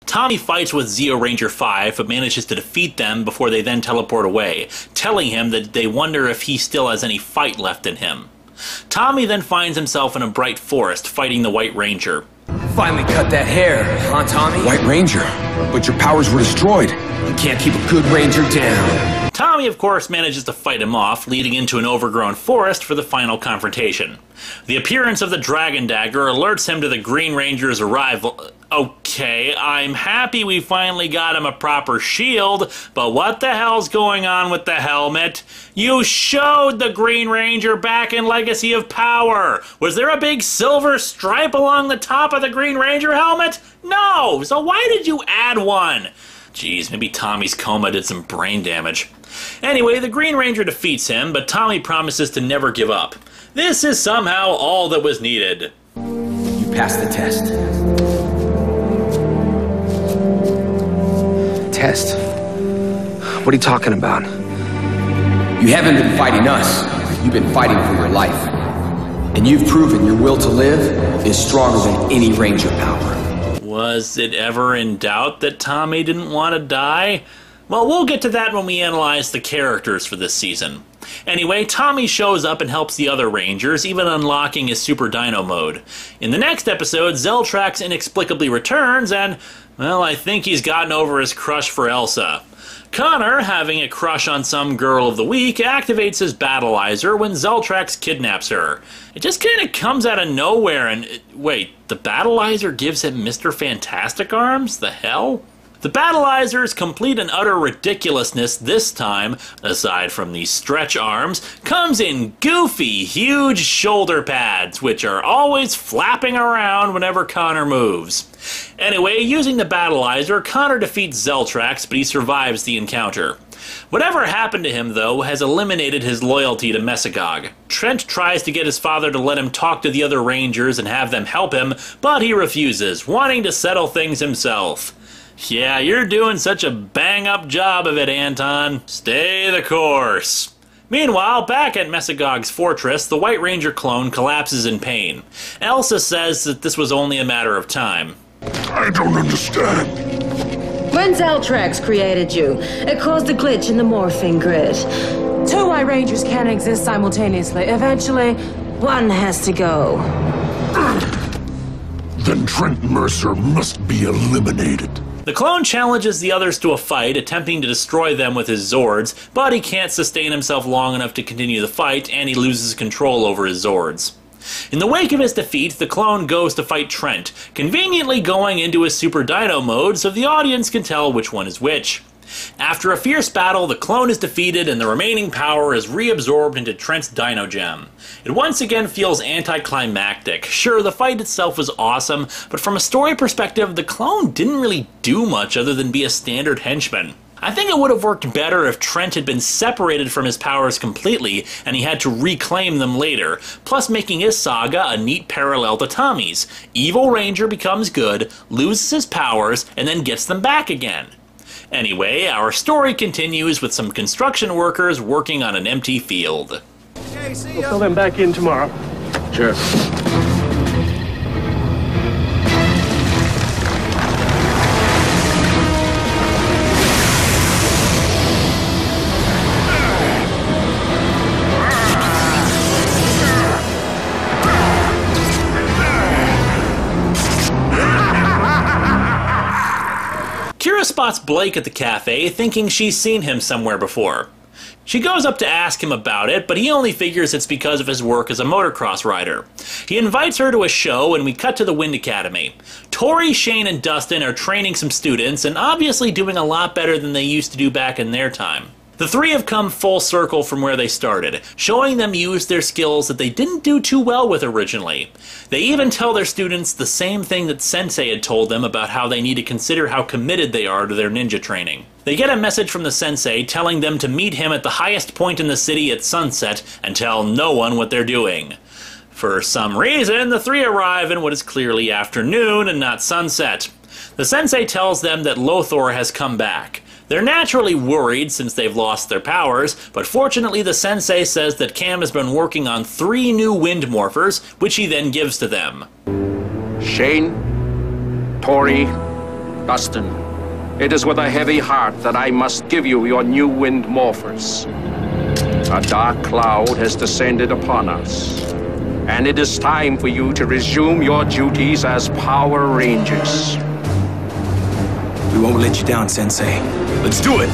Tommy fights with Zeo Ranger 5, but manages to defeat them before they then teleport away, telling him that they wonder if he still has any fight left in him. Tommy then finds himself in a bright forest fighting the White Ranger. Finally cut that hair, huh, Tommy? White Ranger, but your powers were destroyed. You can't keep a good ranger down. Tommy, of course, manages to fight him off, leading into an overgrown forest for the final confrontation. The appearance of the Dragon Dagger alerts him to the Green Ranger's arrival. Okay, I'm happy we finally got him a proper shield, but what the hell's going on with the helmet? You showed the Green Ranger back in Legacy of Power! Was there a big silver stripe along the top of the Green Ranger helmet? No! So why did you add one? Jeez, maybe Tommy's coma did some brain damage. Anyway, the Green Ranger defeats him, but Tommy promises to never give up. This is somehow all that was needed. You passed the test. Test? What are you talking about? You haven't been fighting us. You've been fighting for your life. And you've proven your will to live is stronger than any ranger power. Was it ever in doubt that Tommy didn't want to die? Well, we'll get to that when we analyze the characters for this season. Anyway, Tommy shows up and helps the other Rangers, even unlocking his Super Dino mode. In the next episode, Zeltrax inexplicably returns and, well, I think he's gotten over his crush for Elsa. Connor, having a crush on some girl of the week, activates his Battleizer when Zeltrax kidnaps her. It just kind of comes out of nowhere and... wait, the Battleizer gives him Mr. Fantastic arms? The hell? The Battleizer's complete and utter ridiculousness this time, aside from the stretch arms, comes in goofy, huge shoulder pads, which are always flapping around whenever Connor moves. Anyway, using the Battleizer, Connor defeats Zeltrax, but he survives the encounter. Whatever happened to him, though, has eliminated his loyalty to Mesogog. Trent tries to get his father to let him talk to the other Rangers and have them help him, but he refuses, wanting to settle things himself. Yeah, you're doing such a bang-up job of it, Anton. Stay the course. Meanwhile, back at Mesogog's fortress, the White Ranger clone collapses in pain. Elsa says that this was only a matter of time. I don't understand. When Zeltrax created you, it caused a glitch in the morphing grid. Two White Rangers can't exist simultaneously. Eventually, one has to go. Then Trent Mercer must be eliminated. The clone challenges the others to a fight, attempting to destroy them with his Zords, but he can't sustain himself long enough to continue the fight, and he loses control over his Zords. In the wake of his defeat, the clone goes to fight Trent, conveniently going into his Super Dino mode so the audience can tell which one is which. After a fierce battle, the clone is defeated and the remaining power is reabsorbed into Trent's Dino Gem. It once again feels anticlimactic. Sure, the fight itself was awesome, but from a story perspective, the clone didn't really do much other than be a standard henchman. I think it would have worked better if Trent had been separated from his powers completely and he had to reclaim them later, plus making his saga a neat parallel to Tommy's. Evil Ranger becomes good, loses his powers, and then gets them back again. Anyway, our story continues with some construction workers working on an empty field. Okay, see ya. We'll fill them back in tomorrow. Sure. Kira spots Blake at the cafe, thinking she's seen him somewhere before. She goes up to ask him about it, but he only figures it's because of his work as a motocross rider. He invites her to a show, and we cut to the Wind Academy. Tori, Shane, and Dustin are training some students, and obviously doing a lot better than they used to do back in their time. The three have come full circle from where they started, showing them use their skills that they didn't do too well with originally. They even tell their students the same thing that Sensei had told them about how they need to consider how committed they are to their ninja training. They get a message from the Sensei telling them to meet him at the highest point in the city at sunset and tell no one what they're doing. For some reason, the three arrive in what is clearly afternoon and not sunset. The Sensei tells them that Lothor has come back. They're naturally worried since they've lost their powers, but fortunately the Sensei says that Cam has been working on 3 new wind morphers, which he then gives to them. Shane, Tori, Dustin, it is with a heavy heart that I must give you your new wind morphers. A dark cloud has descended upon us, and it is time for you to resume your duties as Power Rangers. We won't let you down, Sensei. Let's do it!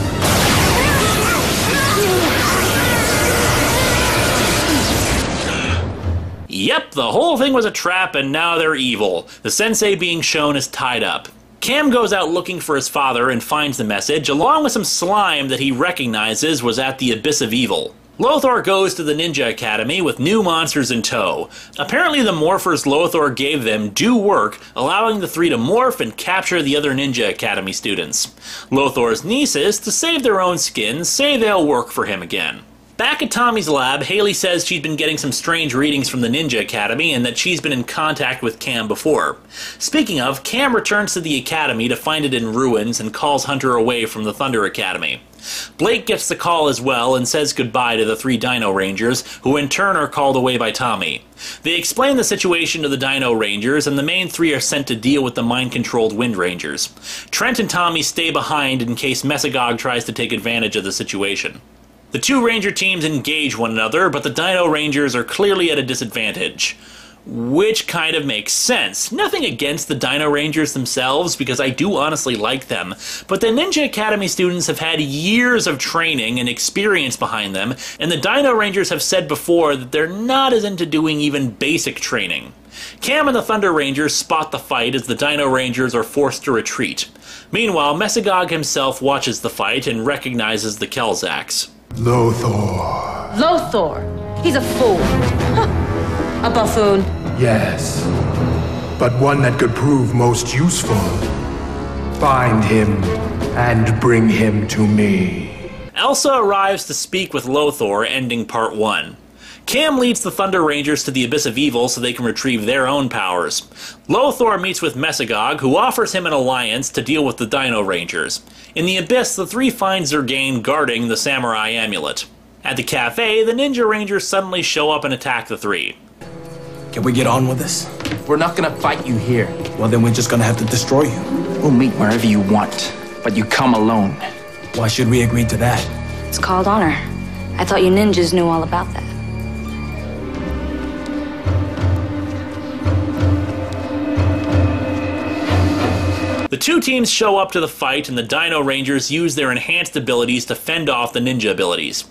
Yep, the whole thing was a trap and now they're evil. The sensei being shown is tied up. Cam goes out looking for his father and finds the message, along with some slime that he recognizes was at the Abyss of Evil. Lothar goes to the Ninja Academy with new monsters in tow. Apparently the morphers Lothar gave them do work, allowing the three to morph and capture the other Ninja Academy students. Lothar's nieces, to save their own skins, say they'll work for him again. Back at Tommy's lab, Haley says she's been getting some strange readings from the Ninja Academy and that she's been in contact with Cam before. Speaking of, Cam returns to the Academy to find it in ruins and calls Hunter away from the Thunder Academy. Blake gets the call as well and says goodbye to the three Dino Rangers, who in turn are called away by Tommy. They explain the situation to the Dino Rangers, and the main three are sent to deal with the mind-controlled Wind Rangers. Trent and Tommy stay behind in case Mesogog tries to take advantage of the situation. The two Ranger teams engage one another, but the Dino Rangers are clearly at a disadvantage. Which kind of makes sense. Nothing against the Dino Rangers themselves, because I do honestly like them, but the Ninja Academy students have had years of training and experience behind them, and the Dino Rangers have said before that they're not as into doing even basic training. Cam and the Thunder Rangers spot the fight as the Dino Rangers are forced to retreat. Meanwhile, Mesogog himself watches the fight and recognizes the Kelzacs. Lothar. Lothar. He's a fool. A buffoon. Yes, but one that could prove most useful. Find him and bring him to me. Elsa arrives to speak with Lothar, ending part 1. Cam leads the Thunder Rangers to the Abyss of Evil so they can retrieve their own powers. Lothar meets with Mesogog, who offers him an alliance to deal with the Dino Rangers. In the Abyss, the three find Zergain guarding the Samurai Amulet. At the cafe, the Ninja Rangers suddenly show up and attack the three. Can we get on with this? We're not gonna fight you here. Well, then we're just gonna have to destroy you. We'll meet wherever you want, but you come alone. Why should we agree to that? It's called honor. I thought you ninjas knew all about that. The two teams show up to the fight, and the Dino Rangers use their enhanced abilities to fend off the ninja abilities.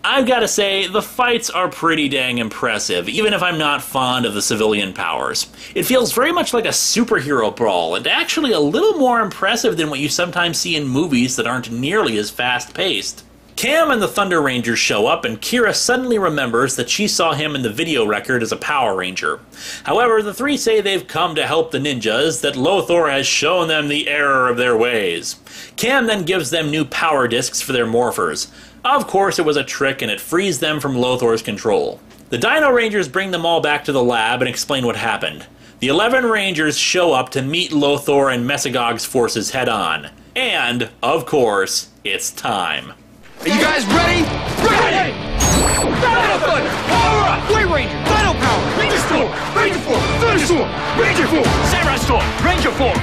I've gotta say, the fights are pretty dang impressive, even if I'm not fond of the civilian powers. It feels very much like a superhero brawl, and actually a little more impressive than what you sometimes see in movies that aren't nearly as fast-paced. Cam and the Thunder Rangers show up, and Kira suddenly remembers that she saw him in the video record as a Power Ranger. However, the three say they've come to help the ninjas, that Lothar has shown them the error of their ways. Cam then gives them new power discs for their morphers. Of course it was a trick, and it frees them from Lothar's control. The Dino Rangers bring them all back to the lab and explain what happened. The 11 Rangers show up to meet Lothar and Mesogog's forces head-on. And, of course, it's time. Are you guys ready? Ready! Dino Thunder! Power up! White Ranger! Dino Power! Ranger Storm! Ranger Form! Thunder Storm! Ranger Form! Samurai Storm! Ranger Form!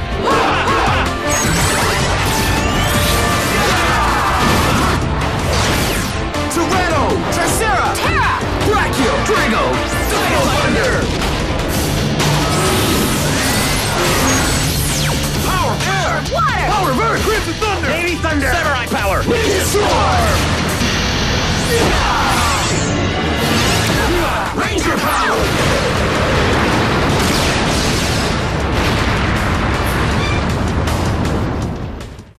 Tyranno! Tricera! Terra! Brachio! Drago! Dino Thunder! Power! Air! Water! Power! Very Crimson Thunder! Navy Thunder! Samurai Power! Ninja Storm! Ranger Power!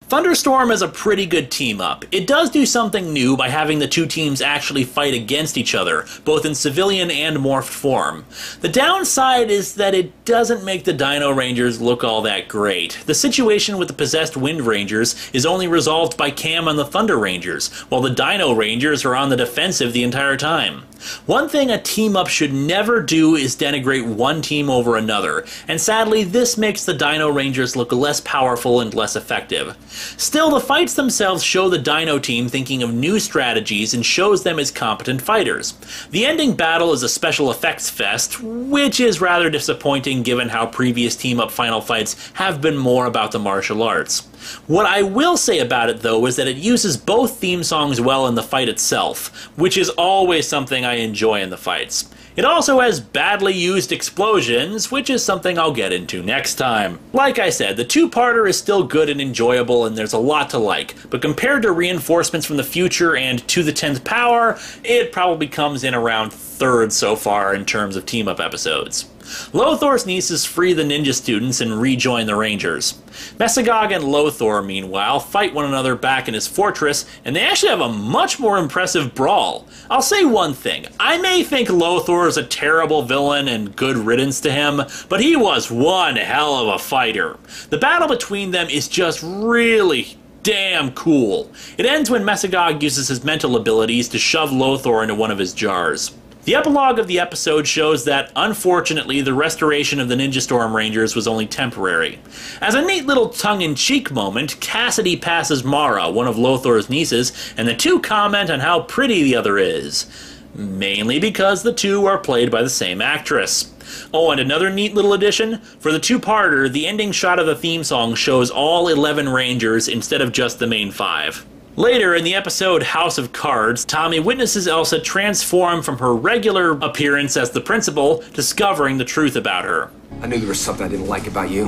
Thunderstorm is a pretty good team-up. It does do something new by having the two teams actually fight against each other, both in civilian and morphed form. The downside is that it doesn't make the Dino Rangers look all that great. The situation with the possessed Wind Rangers is only resolved by Cam and the Thunder Rangers, while the Dino Rangers are on the defensive the entire time. One thing a team-up should never do is denigrate one team over another, and sadly this makes the Dino Rangers look less powerful and less effective. Still, the fights themselves show the Dino team thinking of new strategies and shows them as competent fighters. The ending battle is a special effects fest, which is rather disappointing given how previous team-up final fights have been more about the martial arts. What I will say about it though is that it uses both theme songs well in the fight itself, which is always something I enjoy in the fights. It also has badly used explosions, which is something I'll get into next time. Like I said, the two-parter is still good and enjoyable and there's a lot to like, but compared to Reinforcements from the Future and To the 10th Power, it probably comes in around third so far in terms of team-up episodes. Lothor's nieces free the ninja students and rejoin the Rangers. Mesogog and Lothor, meanwhile, fight one another back in his fortress, and they actually have a much more impressive brawl. I'll say one thing, I may think Lothor is a terrible villain and good riddance to him, but he was one hell of a fighter. The battle between them is just really damn cool. It ends when Mesogog uses his mental abilities to shove Lothor into one of his jars. The epilogue of the episode shows that, unfortunately, the restoration of the Ninja Storm Rangers was only temporary. As a neat little tongue-in-cheek moment, Cassidy passes Mara, one of Lothor's nieces, and the two comment on how pretty the other is. Mainly because the two are played by the same actress. Oh, and another neat little addition, for the two-parter, the ending shot of the theme song shows all 11 Rangers instead of just the main 5. Later, in the episode House of Cards, Tommy witnesses Elsa transform from her regular appearance as the principal, discovering the truth about her. I knew there was something I didn't like about you.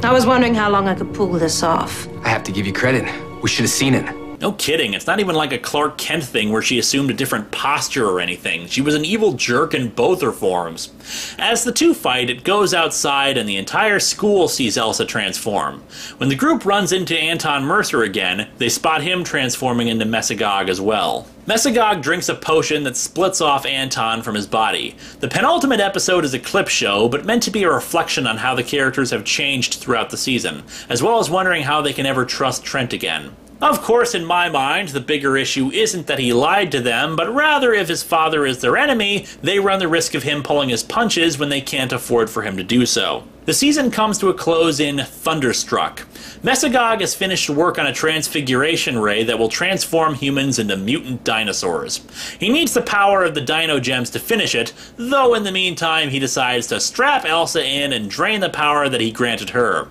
I was wondering how long I could pull this off. I have to give you credit. We should have seen it. No kidding, it's not even like a Clark Kent thing where she assumed a different posture or anything. She was an evil jerk in both her forms. As the two fight, it goes outside and the entire school sees Elsa transform. When the group runs into Anton Mercer again, they spot him transforming into Mesogog as well. Mesogog drinks a potion that splits off Anton from his body. The penultimate episode is a clip show, but meant to be a reflection on how the characters have changed throughout the season, as well as wondering how they can ever trust Trent again. Of course, in my mind, the bigger issue isn't that he lied to them, but rather if his father is their enemy, they run the risk of him pulling his punches when they can't afford for him to do so. The season comes to a close in Thunderstruck. Mesogog has finished work on a transfiguration ray that will transform humans into mutant dinosaurs. He needs the power of the Dino Gems to finish it, though in the meantime he decides to strap Elsa in and drain the power that he granted her.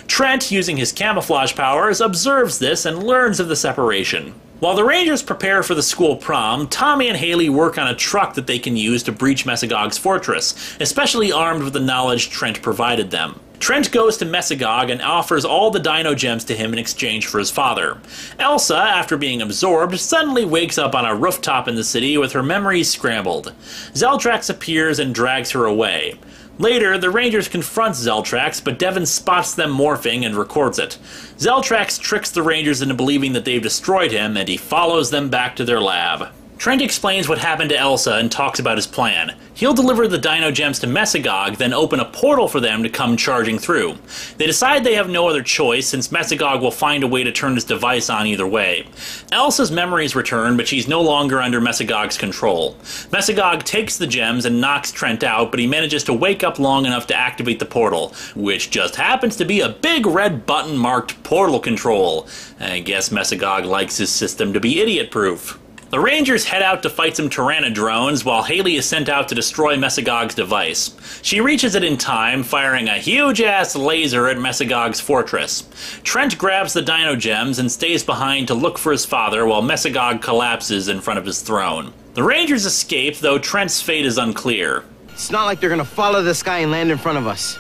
Trent, using his camouflage powers, observes this and learns of the separation. While the Rangers prepare for the school prom, Tommy and Haley work on a truck that they can use to breach Mesogog's fortress, especially armed with the knowledge Trent provided them. Trent goes to Mesogog and offers all the Dino Gems to him in exchange for his father. Elsa, after being absorbed, suddenly wakes up on a rooftop in the city with her memories scrambled. Zeltrax appears and drags her away. Later, the Rangers confront Zeltrax, but Devon spots them morphing and records it. Zeltrax tricks the Rangers into believing that they've destroyed him, and he follows them back to their lab. Trent explains what happened to Elsa and talks about his plan. He'll deliver the Dino Gems to Mesogog, then open a portal for them to come charging through. They decide they have no other choice, since Mesogog will find a way to turn his device on either way. Elsa's memories return, but she's no longer under Mesogog's control. Mesogog takes the gems and knocks Trent out, but he manages to wake up long enough to activate the portal, which just happens to be a big red button marked Portal Control. I guess Mesogog likes his system to be idiot-proof. The Rangers head out to fight some Tyrannodrones while Haley is sent out to destroy Mesogog's device. She reaches it in time, firing a huge-ass laser at Mesogog's fortress. Trent grabs the Dino Gems and stays behind to look for his father while Mesogog collapses in front of his throne. The Rangers escape, though Trent's fate is unclear. It's not like they're gonna follow this guy and land in front of us.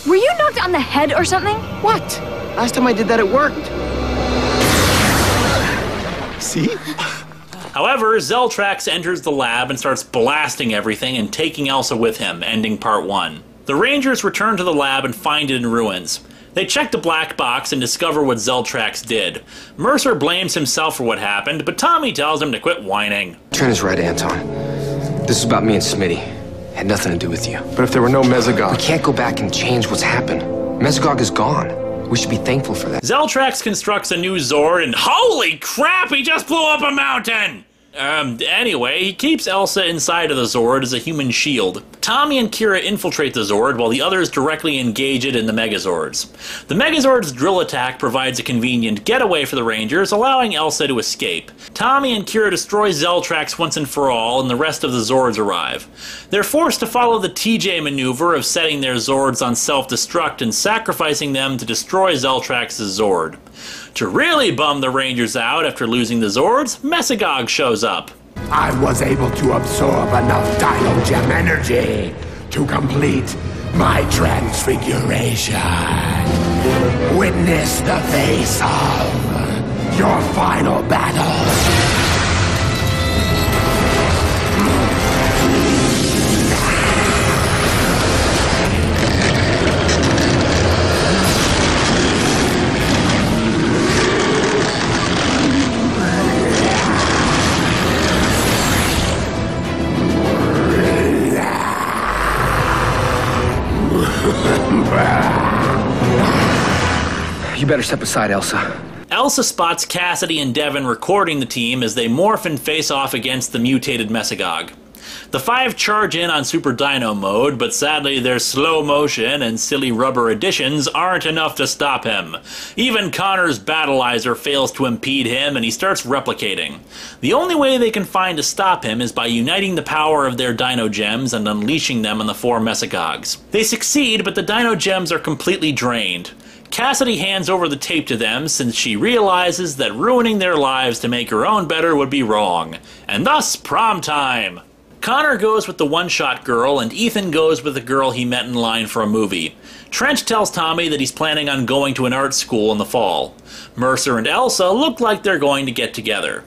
Were you knocked on the head or something? What? Last time I did that, it worked. See? However, Zeltrax enters the lab and starts blasting everything and taking Elsa with him, ending part 1. The Rangers return to the lab and find it in ruins. They check the black box and discover what Zeltrax did. Mercer blames himself for what happened, but Tommy tells him to quit whining. Trent is right, Anton. This is about me and Smitty. Had nothing to do with you. But if there were no Mesogog... We can't go back and change what's happened. Mesogog is gone. We should be thankful for that. Zeltrax constructs a new Zord and holy crap, he just blew up a mountain! Anyway, he keeps Elsa inside of the Zord as a human shield. Tommy and Kira infiltrate the Zord while the others directly engage it in the Megazords. The Megazord's drill attack provides a convenient getaway for the Rangers, allowing Elsa to escape. Tommy and Kira destroy Zeltrax once and for all, and the rest of the Zords arrive. They're forced to follow the TJ maneuver of setting their Zords on self-destruct and sacrificing them to destroy Zeltrax's Zord. To really bum the Rangers out after losing the Zords, Mesagog shows up. I was able to absorb enough Dino Gem energy to complete my transfiguration. Witness the face of your final battle. You better step aside, Elsa. Elsa spots Cassidy and Devon recording the team as they morph and face off against the mutated Mesagog. The five charge in on Super Dino mode, but sadly their slow motion and silly rubber additions aren't enough to stop him. Even Connor's Battleizer fails to impede him and he starts replicating. The only way they can find to stop him is by uniting the power of their Dino Gems and unleashing them on the four Mesagogs. They succeed, but the Dino Gems are completely drained. Cassidy hands over the tape to them since she realizes that ruining their lives to make her own better would be wrong. And thus, prom time! Connor goes with the one-shot girl, and Ethan goes with the girl he met in line for a movie. Trent tells Tommy that he's planning on going to an art school in the fall. Mercer and Elsa look like they're going to get together.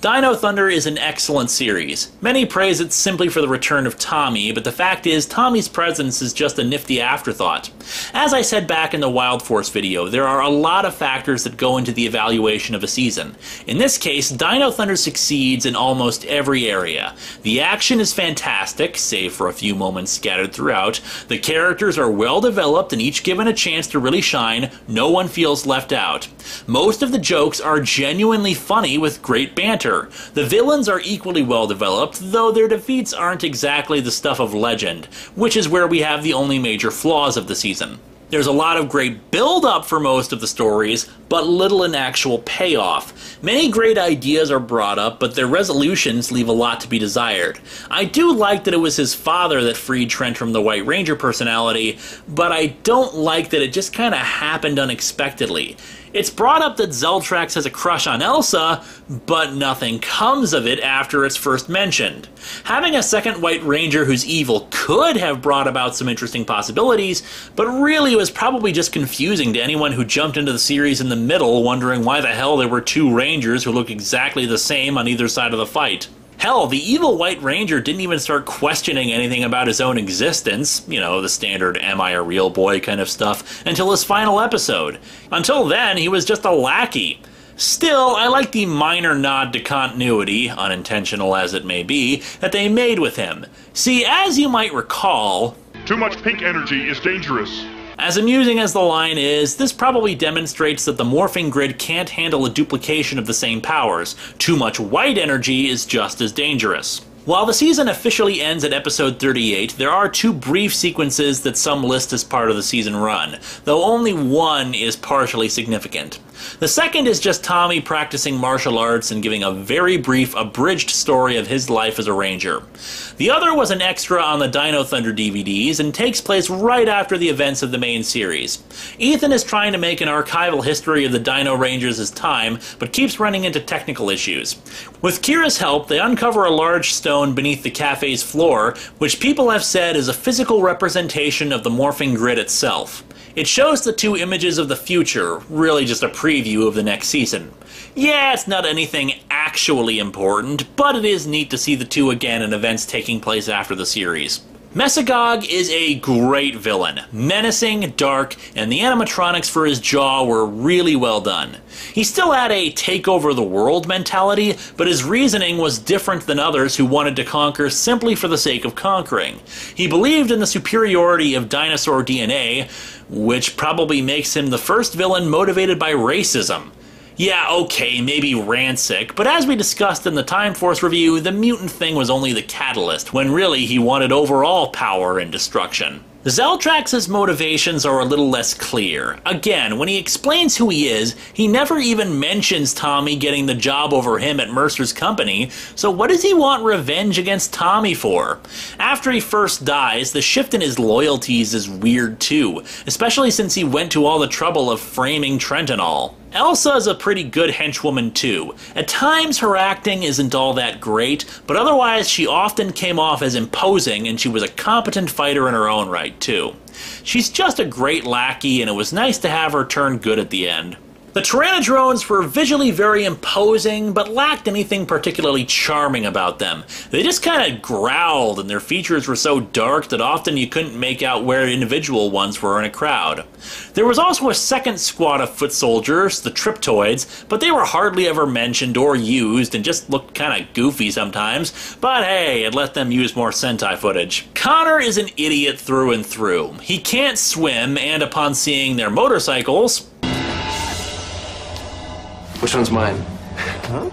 Dino Thunder is an excellent series. Many praise it simply for the return of Tommy, but the fact is Tommy's presence is just a nifty afterthought. As I said back in the Wild Force video, there are a lot of factors that go into the evaluation of a season. In this case, Dino Thunder succeeds in almost every area. The action is fantastic, save for a few moments scattered throughout. The characters are well developed and each given a chance to really shine. No one feels left out. Most of the jokes are genuinely funny with great banter. The villains are equally well developed, though their defeats aren't exactly the stuff of legend, which is where we have the only major flaws of the season. There's a lot of great build-up for most of the stories, but little in actual payoff. Many great ideas are brought up, but their resolutions leave a lot to be desired. I do like that it was his father that freed Trent from the White Ranger personality, but I don't like that it just kinda happened unexpectedly. It's brought up that Zeltrax has a crush on Elsa, but nothing comes of it after it's first mentioned. Having a second White Ranger who's evil could have brought about some interesting possibilities, but really was probably just confusing to anyone who jumped into the series in the middle wondering why the hell there were two Rangers who look exactly the same on either side of the fight. Hell, the evil White Ranger didn't even start questioning anything about his own existence, you know, the standard am I a real boy kind of stuff, until his final episode. Until then, he was just a lackey. Still, I like the minor nod to continuity, unintentional as it may be, that they made with him. See, as you might recall, too much pink energy is dangerous. As amusing as the line is, this probably demonstrates that the morphing grid can't handle a duplication of the same powers. Too much white energy is just as dangerous. While the season officially ends at episode 38, there are 2 brief sequences that some list as part of the season run, though only one is partially significant. The second is just Tommy practicing martial arts and giving a very brief, abridged story of his life as a ranger. The other was an extra on the Dino Thunder DVDs and takes place right after the events of the main series. Ethan is trying to make an archival history of the Dino Rangers' time, but keeps running into technical issues. With Kira's help, they uncover a large stone beneath the cafe's floor, which people have said is a physical representation of the morphing grid itself. It shows the 2 images of the future, really just a preview of the next season. Yeah, it's not anything actually important, but it is neat to see the 2 again in events taking place after the series. Mesagog is a great villain. Menacing, dark, and the animatronics for his jaw were really well done. He still had a take-over-the-world mentality, but his reasoning was different than others who wanted to conquer simply for the sake of conquering. He believed in the superiority of dinosaur DNA, which probably makes him the first villain motivated by racism. Yeah, okay, maybe Rancic, but as we discussed in the Time Force review, the mutant thing was only the catalyst, when really he wanted overall power and destruction. Zeltrax's motivations are a little less clear. Again, when he explains who he is, he never even mentions Tommy getting the job over him at Mercer's company, so what does he want revenge against Tommy for? After he first dies, the shift in his loyalties is weird too, especially since he went to all the trouble of framing Trent and all. Elsa is a pretty good henchwoman too. At times her acting isn't all that great, but otherwise she often came off as imposing and she was a competent fighter in her own right too. She's just a great lackey and it was nice to have her turn good at the end. The Tyrannosaurs were visually very imposing, but lacked anything particularly charming about them. They just kind of growled, and their features were so dark that often you couldn't make out where individual ones were in a crowd. There was also a second squad of foot soldiers, the Triptoids, but they were hardly ever mentioned or used and just looked kind of goofy sometimes. But hey, it let them use more Sentai footage. Connor is an idiot through and through. He can't swim, and upon seeing their motorcycles... Which one's mine? Huh?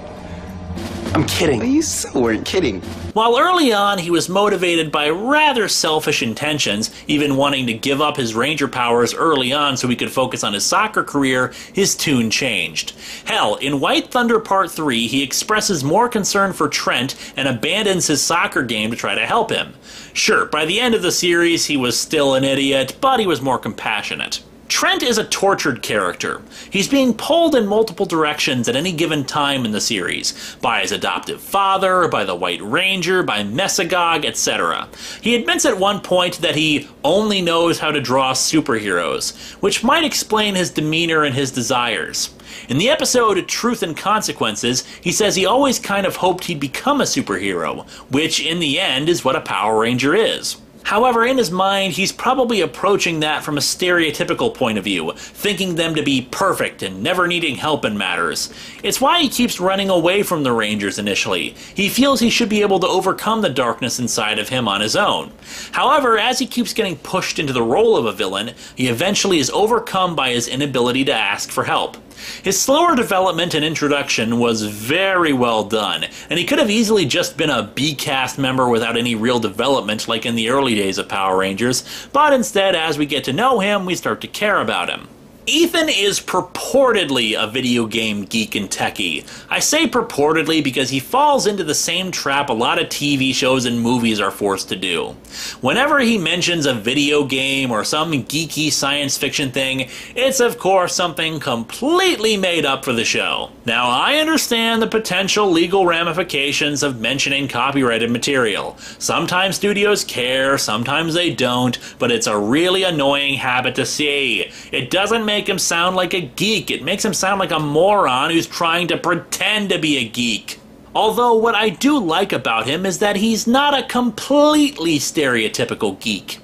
I'm kidding. You so weren't kidding. While early on he was motivated by rather selfish intentions, even wanting to give up his ranger powers early on so he could focus on his soccer career, his tune changed. Hell, in White Thunder Part 3 he expresses more concern for Trent and abandons his soccer game to try to help him. Sure, by the end of the series he was still an idiot, but he was more compassionate. Trent is a tortured character. He's being pulled in multiple directions at any given time in the series, by his adoptive father, by the White Ranger, by Mesagog, etc. He admits at one point that he only knows how to draw superheroes, which might explain his demeanor and his desires. In the episode Truth and Consequences, he says he always kind of hoped he'd become a superhero, which in the end is what a Power Ranger is. However, in his mind, he's probably approaching that from a stereotypical point of view, thinking them to be perfect and never needing help in matters. It's why he keeps running away from the Rangers initially. He feels he should be able to overcome the darkness inside of him on his own. However, as he keeps getting pushed into the role of a villain, he eventually is overcome by his inability to ask for help. His slower development and introduction was very well done, and he could have easily just been a B-cast member without any real development like in the early days of Power Rangers, but instead, as we get to know him, we start to care about him. Ethan is purportedly a video game geek and techie. I say purportedly because he falls into the same trap a lot of TV shows and movies are forced to do. Whenever he mentions a video game or some geeky science fiction thing, it's of course something completely made up for the show. Now I understand the potential legal ramifications of mentioning copyrighted material. Sometimes studios care, sometimes they don't, but it's a really annoying habit to see. It doesn't make him sound like a geek, it makes him sound like a moron who's trying to pretend to be a geek. Although what I do like about him is that he's not a completely stereotypical geek.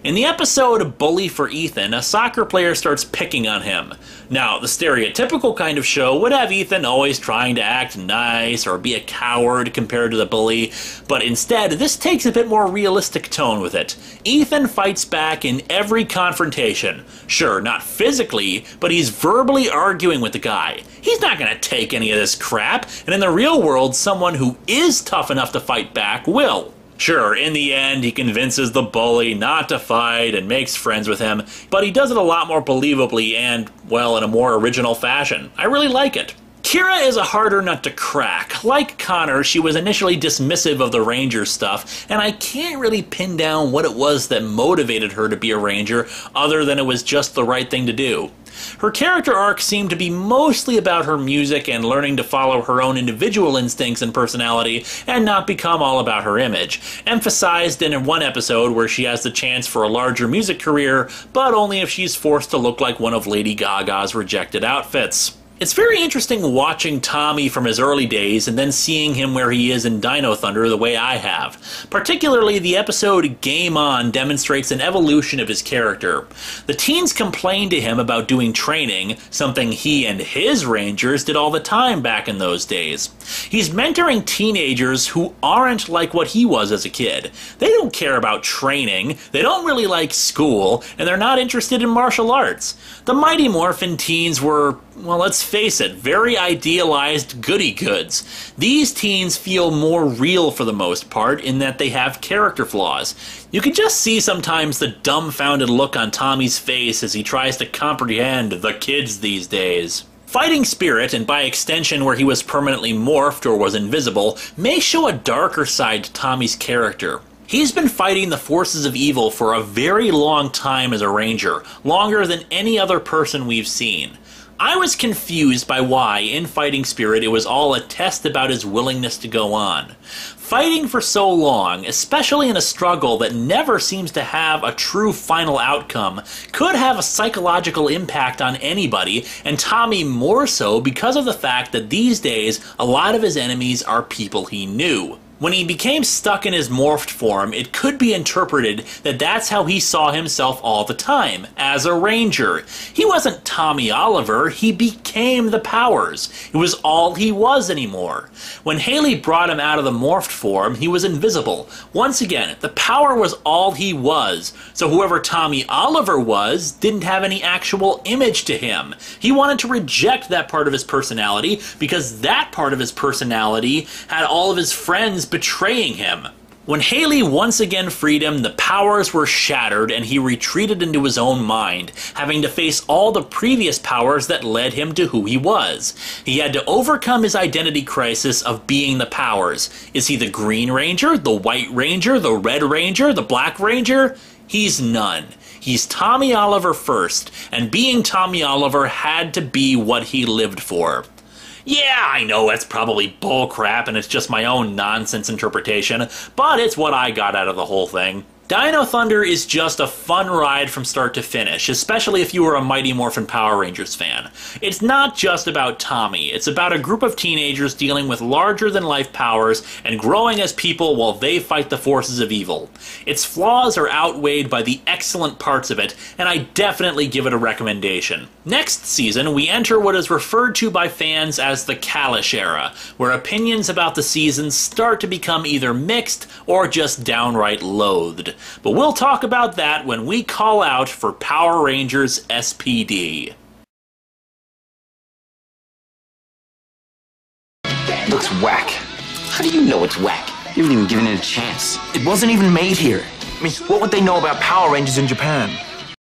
In the episode Bully for Ethan, a soccer player starts picking on him. Now, the stereotypical kind of show would have Ethan always trying to act nice or be a coward compared to the bully, but instead, this takes a bit more realistic tone with it. Ethan fights back in every confrontation. Sure, not physically, but he's verbally arguing with the guy. He's not gonna take any of this crap, and in the real world, someone who is tough enough to fight back will. Sure, in the end, he convinces the bully not to fight and makes friends with him, but he does it a lot more believably and, well, in a more original fashion. I really like it. Kira is a harder nut to crack. Like Connor, she was initially dismissive of the Ranger stuff, and I can't really pin down what it was that motivated her to be a Ranger, other than it was just the right thing to do. Her character arc seemed to be mostly about her music and learning to follow her own individual instincts and personality and not become all about her image, emphasized in one episode where she has the chance for a larger music career, but only if she's forced to look like one of Lady Gaga's rejected outfits. It's very interesting watching Tommy from his early days and then seeing him where he is in Dino Thunder the way I have. Particularly, the episode Game On demonstrates an evolution of his character. The teens complained to him about doing training, something he and his Rangers did all the time back in those days. He's mentoring teenagers who aren't like what he was as a kid. They don't care about training, they don't really like school, and they're not interested in martial arts. The Mighty Morphin teens were, well, let's face it, very idealized goody-goods. These teens feel more real for the most part in that they have character flaws. You can just see sometimes the dumbfounded look on Tommy's face as he tries to comprehend the kids these days. Fighting Spirit, and by extension where he was permanently morphed or was invisible, may show a darker side to Tommy's character. He's been fighting the forces of evil for a very long time as a Ranger, longer than any other person we've seen. I was confused by why, in Fighting Spirit, it was all a test about his willingness to go on. Fighting for so long, especially in a struggle that never seems to have a true final outcome, could have a psychological impact on anybody, and Tommy more so because of the fact that these days, a lot of his enemies are people he knew. When he became stuck in his morphed form, it could be interpreted that that's how he saw himself all the time, as a Ranger. He wasn't Tommy Oliver, he became the powers. It was all he was anymore. When Haley brought him out of the morphed form, he was invisible. Once again, the power was all he was, so whoever Tommy Oliver was didn't have any actual image to him. He wanted to reject that part of his personality because that part of his personality had all of his friends betraying him. When Haley once again freed him, the powers were shattered and he retreated into his own mind, having to face all the previous powers that led him to who he was. He had to overcome his identity crisis of being the powers. Is he the Green Ranger, the White Ranger, the Red Ranger, the Black Ranger? He's none. He's Tommy Oliver first, and being Tommy Oliver had to be what he lived for. Yeah, I know that's probably bullcrap and it's just my own nonsense interpretation, but it's what I got out of the whole thing. Dino Thunder is just a fun ride from start to finish, especially if you were a Mighty Morphin Power Rangers fan. It's not just about Tommy, it's about a group of teenagers dealing with larger-than-life powers and growing as people while they fight the forces of evil. Its flaws are outweighed by the excellent parts of it, and I definitely give it a recommendation. Next season, we enter what is referred to by fans as the Kalish era, where opinions about the season start to become either mixed or just downright loathed. But we'll talk about that when we call out for Power Rangers SPD. Looks whack. How do you know it's whack? You haven't even given it a chance. It wasn't even made here. I mean, what would they know about Power Rangers in Japan?